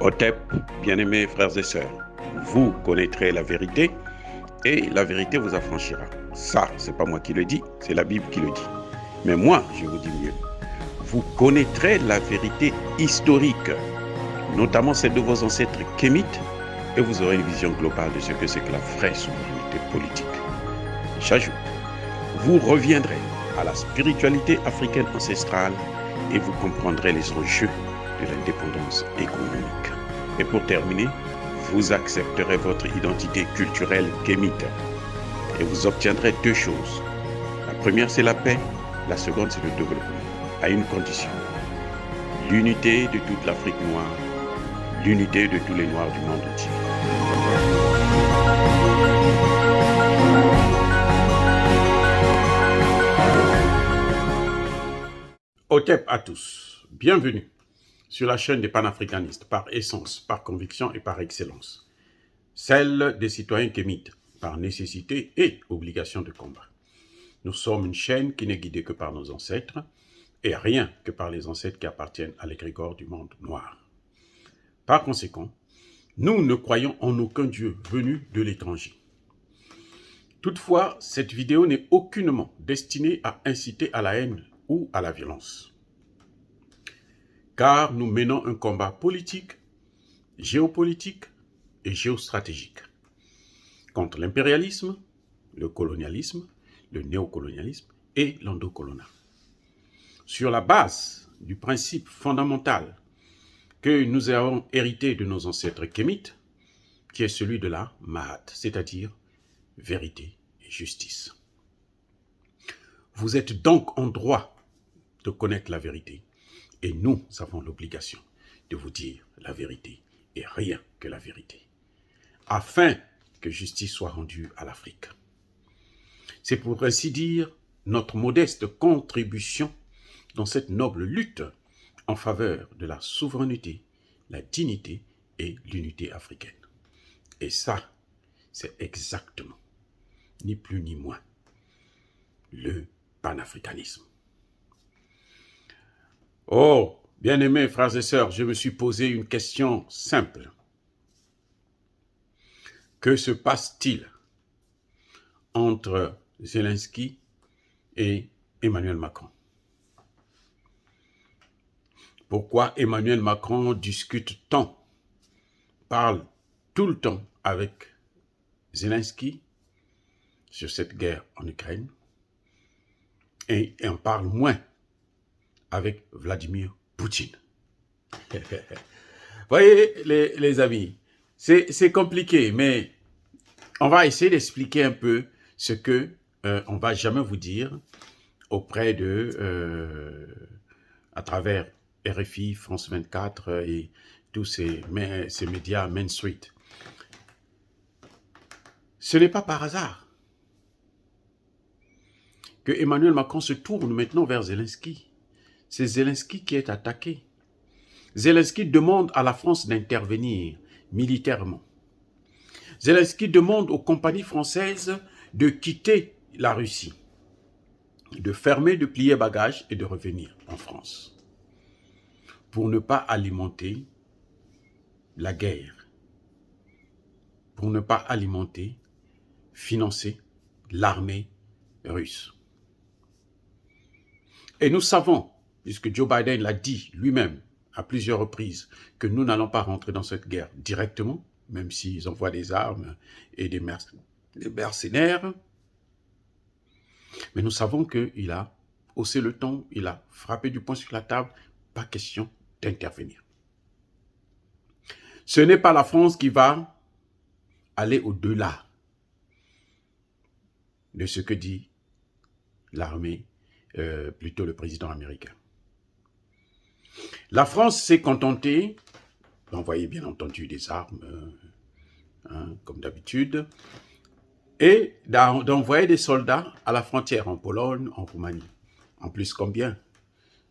Otep, bien-aimés frères et sœurs, vous connaîtrez la vérité et la vérité vous affranchira. Ça, c'est pas moi qui le dis, c'est la Bible qui le dit. Mais moi, je vous dis mieux. Vous connaîtrez la vérité historique, notamment celle de vos ancêtres kémites, et vous aurez une vision globale de ce que c'est que la vraie souveraineté politique. J'ajoute, vous reviendrez à la spiritualité africaine ancestrale et vous comprendrez les enjeux de l'indépendance économique. Et pour terminer, vous accepterez votre identité culturelle kémite et vous obtiendrez deux choses. La première, c'est la paix. La seconde, c'est le développement, à une condition. L'unité de toute l'Afrique noire, l'unité de tous les Noirs du monde entier. Otep à tous, bienvenue sur la chaîne des panafricanistes, par essence, par conviction et par excellence. Celle des citoyens kémites, par nécessité et obligation de combat. Nous sommes une chaîne qui n'est guidée que par nos ancêtres, et rien que par les ancêtres qui appartiennent à l'égrégore du monde noir. Par conséquent, nous ne croyons en aucun Dieu venu de l'étranger. Toutefois, cette vidéo n'est aucunement destinée à inciter à la haine ou à la violence. Car nous menons un combat politique, géopolitique et géostratégique contre l'impérialisme, le colonialisme, le néocolonialisme et l'endocoloniat. Sur la base du principe fondamental que nous avons hérité de nos ancêtres kémites, qui est celui de la Mahat, c'est-à-dire vérité et justice. Vous êtes donc en droit de connaître la vérité, et nous avons l'obligation de vous dire la vérité et rien que la vérité, afin que justice soit rendue à l'Afrique. C'est pour ainsi dire notre modeste contribution dans cette noble lutte en faveur de la souveraineté, la dignité et l'unité africaine. Et ça, c'est exactement, ni plus ni moins, le panafricanisme. Oh, bien-aimés frères et sœurs, je me suis posé une question simple. Que se passe-t-il entre Zelensky et Emmanuel Macron? Pourquoi Emmanuel Macron discute tant, parle tout le temps avec Zelensky sur cette guerre en Ukraine et en parle moins avec Vladimir Poutine? Voyez les amis, c'est compliqué, mais on va essayer d'expliquer un peu ce que on ne va jamais vous dire auprès de, à travers RFI, France 24 et tous ces médias Main Street. Ce n'est pas par hasard que Emmanuel Macron se tourne maintenant vers Zelensky. C'est Zelensky qui est attaqué. Zelensky demande à la France d'intervenir militairement. Zelensky demande aux compagnies françaises de quitter la Russie, de fermer, de plier bagages et de revenir en France pour ne pas alimenter la guerre, pour ne pas alimenter, financer l'armée russe. Et nous savons, puisque Joe Biden l'a dit lui-même à plusieurs reprises, que nous n'allons pas rentrer dans cette guerre directement, même s'ils envoient des armes et des mercenaires. Mais nous savons qu'il a haussé le ton, il a frappé du poing sur la table, pas question d'intervenir. Ce n'est pas la France qui va aller au-delà de ce que dit l'armée, plutôt le président américain. La France s'est contentée d'envoyer bien entendu des armes, comme d'habitude, et d'envoyer des soldats à la frontière en Pologne, en Roumanie. En plus, combien?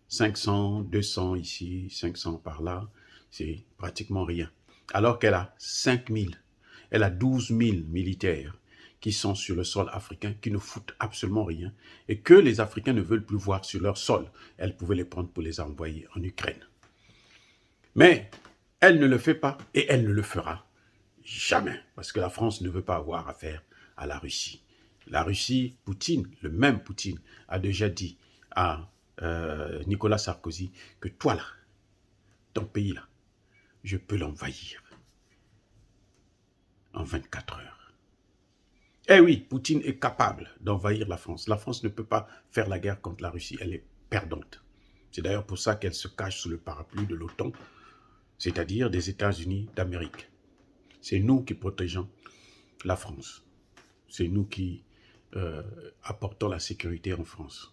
500, 200 ici, 500 par là, c'est pratiquement rien. Alors qu'elle a 5000, elle a 12 000 militaires qui sont sur le sol africain, qui ne foutent absolument rien, et que les Africains ne veulent plus voir sur leur sol. Elle pouvait les prendre pour les envoyer en Ukraine. Mais Elle ne le fait pas et elle ne le fera jamais. Parce que la France ne veut pas avoir affaire à la Russie. La Russie, Poutine, le même Poutine, a déjà dit à Nicolas Sarkozy que toi là, ton pays là, je peux l'envahir en 24 heures. Eh oui, Poutine est capable d'envahir la France. La France ne peut pas faire la guerre contre la Russie, elle est perdante. C'est d'ailleurs pour ça qu'elle se cache sous le parapluie de l'OTAN, c'est-à-dire des États-Unis d'Amérique. C'est nous qui protégeons la France. C'est nous qui apportons la sécurité en France.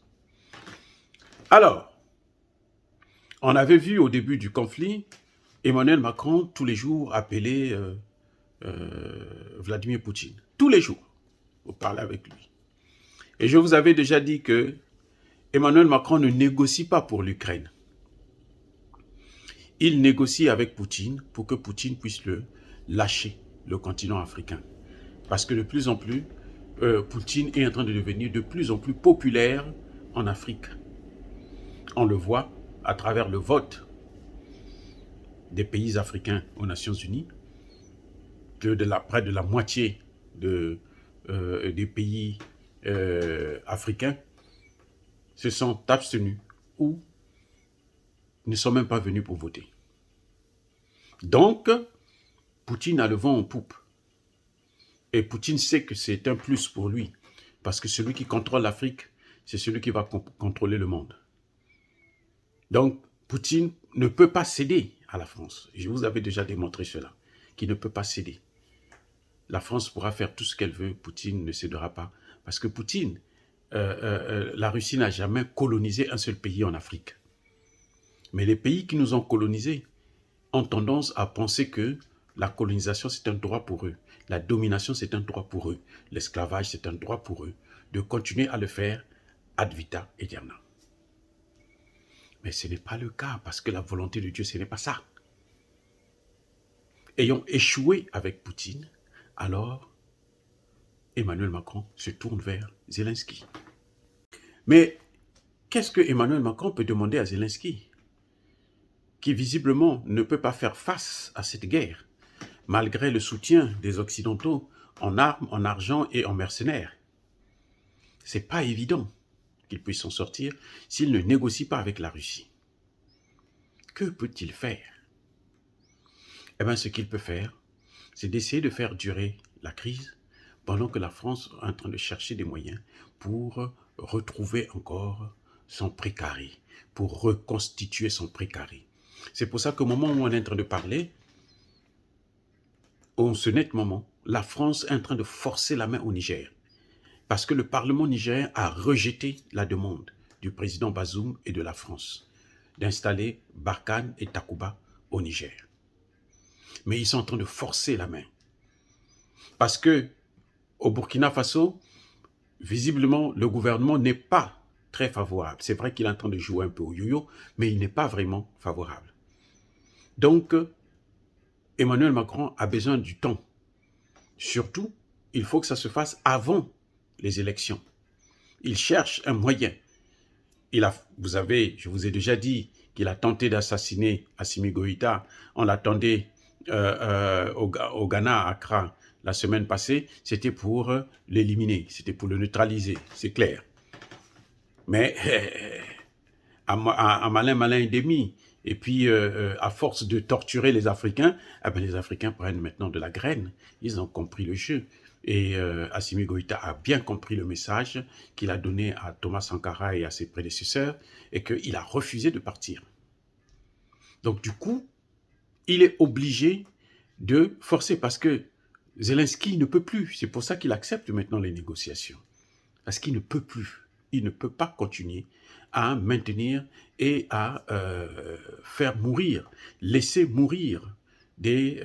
Alors, on avait vu au début du conflit, Emmanuel Macron, tous les jours, appeler Vladimir Poutine. Tous les jours, pour parler avec lui. Et je vous avais déjà dit que Emmanuel Macron ne négocie pas pour l'Ukraine. Il négocie avec Poutine pour que Poutine puisse le lâcher, le continent africain. Parce que de plus en plus, Poutine est en train de devenir de plus en plus populaire en Afrique. On le voit à travers le vote des pays africains aux Nations Unies, que près de la moitié des pays africains se sont abstenus ou ne sont même pas venus pour voter. Donc, Poutine a le vent en poupe. Et Poutine sait que c'est un plus pour lui, parce que celui qui contrôle l'Afrique, c'est celui qui va contrôler le monde. Donc, Poutine ne peut pas céder à la France. Je vous avais déjà démontré cela, qu'il ne peut pas céder. La France pourra faire tout ce qu'elle veut, Poutine ne cédera pas. Parce que Poutine, la Russie n'a jamais colonisé un seul pays en Afrique. Mais les pays qui nous ont colonisés ont tendance à penser que la colonisation, c'est un droit pour eux. La domination, c'est un droit pour eux. L'esclavage, c'est un droit pour eux. De continuer à le faire ad vitam aeternam. Mais ce n'est pas le cas, parce que la volonté de Dieu, ce n'est pas ça. Ayant échoué avec Poutine, alors Emmanuel Macron se tourne vers Zelensky. Mais qu'est-ce que Emmanuel Macron peut demander à Zelensky, qui visiblement ne peut pas faire face à cette guerre, malgré le soutien des Occidentaux en armes, en argent et en mercenaires? C'est pas évident qu'il puisse s'en sortir s'il ne négocie pas avec la Russie. Que peut-il faire? Eh bien, ce qu'il peut faire, c'est d'essayer de faire durer la crise pendant que la France est en train de chercher des moyens pour retrouver encore son précaré, pour reconstituer son précaré. C'est pour ça qu'au moment où on est en train de parler, en ce net moment, la France est en train de forcer la main au Niger. Parce que le Parlement nigérien a rejeté la demande du président Bazoum et de la France d'installer Barkhane et Takuba au Niger. Mais ils sont en train de forcer la main. Parce que au Burkina Faso, visiblement, le gouvernement n'est pas très favorable. C'est vrai qu'il est en train de jouer un peu au yo-yo, mais il n'est pas vraiment favorable. Donc, Emmanuel Macron a besoin du temps. Surtout, il faut que ça se fasse avant les élections. Il cherche un moyen. Je vous ai déjà dit qu'il a tenté d'assassiner Assimi Goïta. On l'attendait au Ghana, à Accra, la semaine passée. C'était pour l'éliminer, c'était pour le neutraliser, c'est clair. Mais à malin et demi. Et puis, à force de torturer les Africains, les Africains prennent maintenant de la graine. Ils ont compris le jeu. Et Assimi Goïta a bien compris le message qu'il a donné à Thomas Sankara et à ses prédécesseurs, et qu'il a refusé de partir. Donc du coup, il est obligé de forcer, parce que Zelensky ne peut plus. C'est pour ça qu'il accepte maintenant les négociations. Parce qu'il ne peut plus. Il ne peut pas continuer à maintenir et à faire mourir, laisser mourir des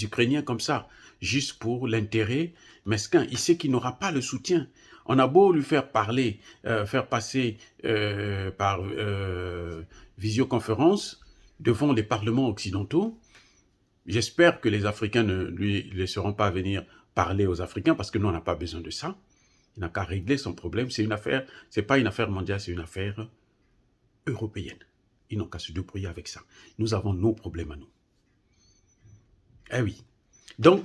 Ukrainiens comme ça, juste pour l'intérêt mesquin. Il sait qu'il n'aura pas le soutien. On a beau lui faire parler, faire passer par visioconférence devant les parlements occidentaux. J'espère que les Africains ne lui laisseront pas venir parler aux Africains, parce que nous, on n'a pas besoin de ça. Il n'a qu'à régler son problème. C'est une affaire, c'est pas une affaire mondiale, c'est une affaire européenne. Ils n'ont qu'à se débrouiller avec ça. Nous avons nos problèmes à nous. Eh oui. Donc,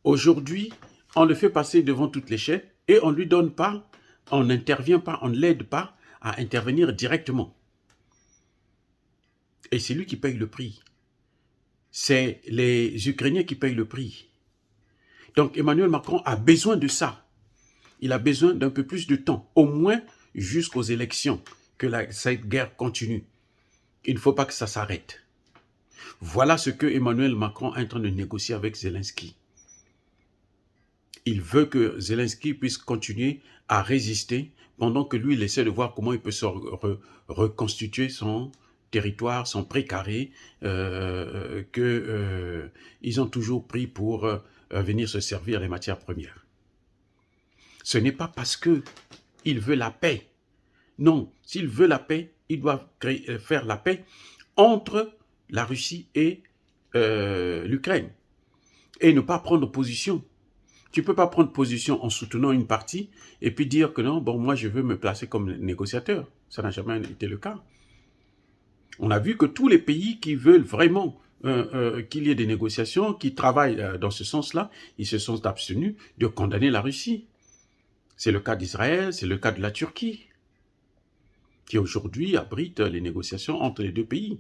aujourd'hui, on le fait passer devant toutes les chaînes et on ne lui donne pas, on n'intervient pas, on ne l'aide pas à intervenir directement. Et c'est lui qui paye le prix. C'est les Ukrainiens qui payent le prix. Donc Emmanuel Macron a besoin de ça. Il a besoin d'un peu plus de temps, au moins jusqu'aux élections, que cette guerre continue. Il ne faut pas que ça s'arrête. Voilà ce que Emmanuel Macron est en train de négocier avec Zelensky. Il veut que Zelensky puisse continuer à résister pendant que lui, il essaie de voir comment il peut se reconstituer son territoire, son précaré, qu'ils ont toujours pris pour venir se servir des matières premières. Ce n'est pas parce qu'il veut la paix. Non, s'il veut la paix, il doit faire la paix entre la Russie et l'Ukraine. Et ne pas prendre position. Tu ne peux pas prendre position en soutenant une partie et puis dire que non, bon, moi je veux me placer comme négociateur. Ça n'a jamais été le cas. On a vu que tous les pays qui veulent vraiment qu'il y ait des négociations, qui travaillent dans ce sens-là, ils se sont abstenus de condamner la Russie. C'est le cas d'Israël, c'est le cas de la Turquie, qui aujourd'hui abrite les négociations entre les deux pays.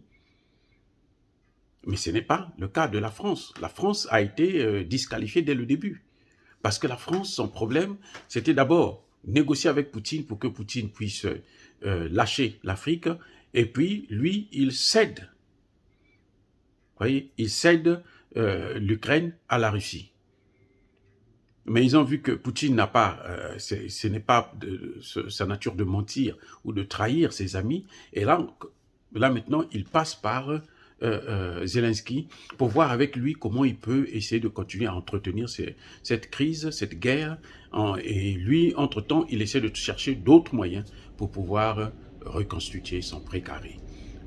Mais ce n'est pas le cas de la France. La France a été disqualifiée dès le début. Parce que la France, son problème, c'était d'abord négocier avec Poutine pour que Poutine puisse lâcher l'Afrique. Et puis, lui, il cède. Vous voyez, il cède l'Ukraine à la Russie. Mais ils ont vu que Poutine n'a pas, ce n'est pas sa nature de mentir ou de trahir ses amis. Et là maintenant, il passe par Zelensky pour voir avec lui comment il peut essayer de continuer à entretenir cette crise, cette guerre. Et lui, entre-temps, il essaie de chercher d'autres moyens pour pouvoir reconstituer son précaré.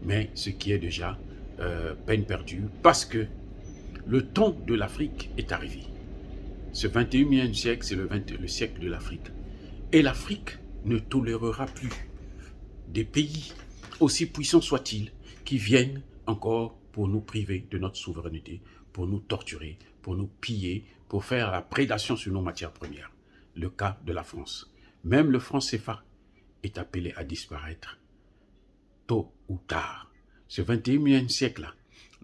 Mais ce qui est déjà peine perdue parce que le temps de l'Afrique est arrivé. Ce 21e siècle, c'est le siècle de l'Afrique. Et l'Afrique ne tolérera plus des pays, aussi puissants soient-ils, qui viennent encore pour nous priver de notre souveraineté, pour nous torturer, pour nous piller, pour faire la prédation sur nos matières premières. Le cas de la France. Même le franc CFA est appelé à disparaître tôt ou tard. Ce 21e siècle-là,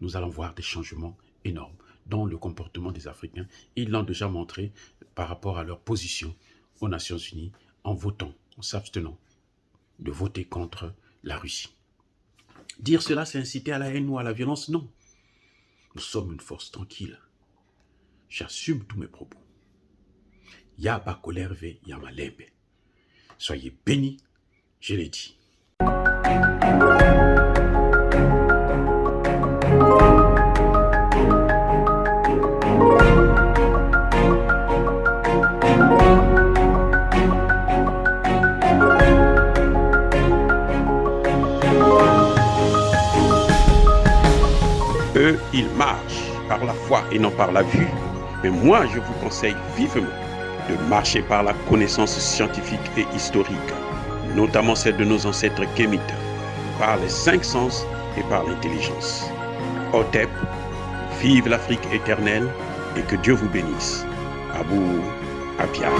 nous allons voir des changements énormes dans le comportement des Africains. Ils l'ont déjà montré par rapport à leur position aux Nations Unies en votant, en s'abstenant de voter contre la Russie. Dire cela, c'est inciter à la haine ou à la violence? Non. Nous sommes une force tranquille. J'assume tous mes propos. Yaba kolerve yamalembe. Soyez bénis, je l'ai dit. Eux, ils marchent par la foi et non par la vue. Mais moi, je vous conseille vivement de marcher par la connaissance scientifique et historique, notamment celle de nos ancêtres kémites, par les 5 sens et par l'intelligence. Otep, vive l'Afrique éternelle et que Dieu vous bénisse. Abou Apia.